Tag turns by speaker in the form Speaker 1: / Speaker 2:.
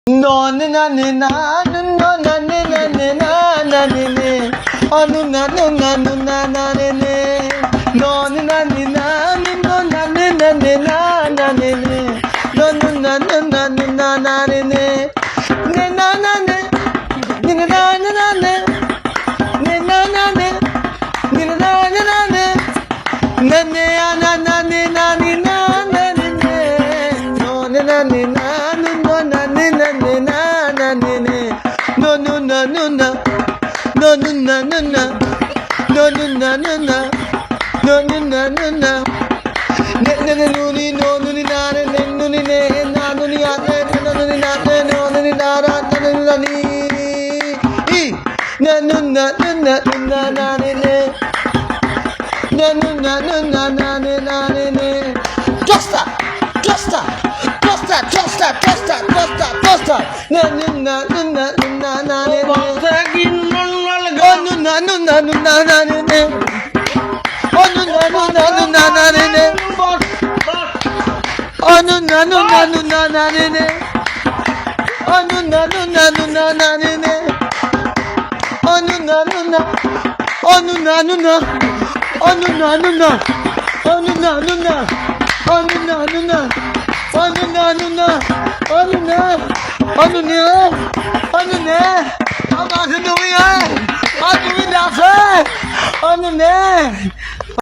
Speaker 1: No na na na na no na na na na na na ne. Oh no na no na no na na ne. No na na na no na na na na na ne. No no na no na no na na ne. Ne na na ne. Ne na na na ne. Ne na na ne. Ne na na na ne. Ne ne na na ne na ne na na ne. No na na ne na no na ne na ne na na ne. No no na no na. No no na no na. No no na no na. No no na no na. Ne ne ne no ni no no ni na ne ne no ni ne na no ni ya ne no no ni na ne no no ni na ra no no ni na ni. Na no na no na no na na ne ne. Na no na no na na ne na ne ne. Tosta, tosta, tosta, tosta, tosta, tosta, tosta. Na no na no na no na na ne ne. Oh no na no na no na na ne ne. Oh no na no na no na na ne ne. Oh no na no na no na na ne ne. Oh no na no na no na na ne ne. Oh no na no na. Oh no na no na. Oh no na no na. Oh no na no na. Oh no na no na. Oh no na no na. Oh no na. Oh no na. Oh no na. I'm not doing it. I'm doing that. Oh no na.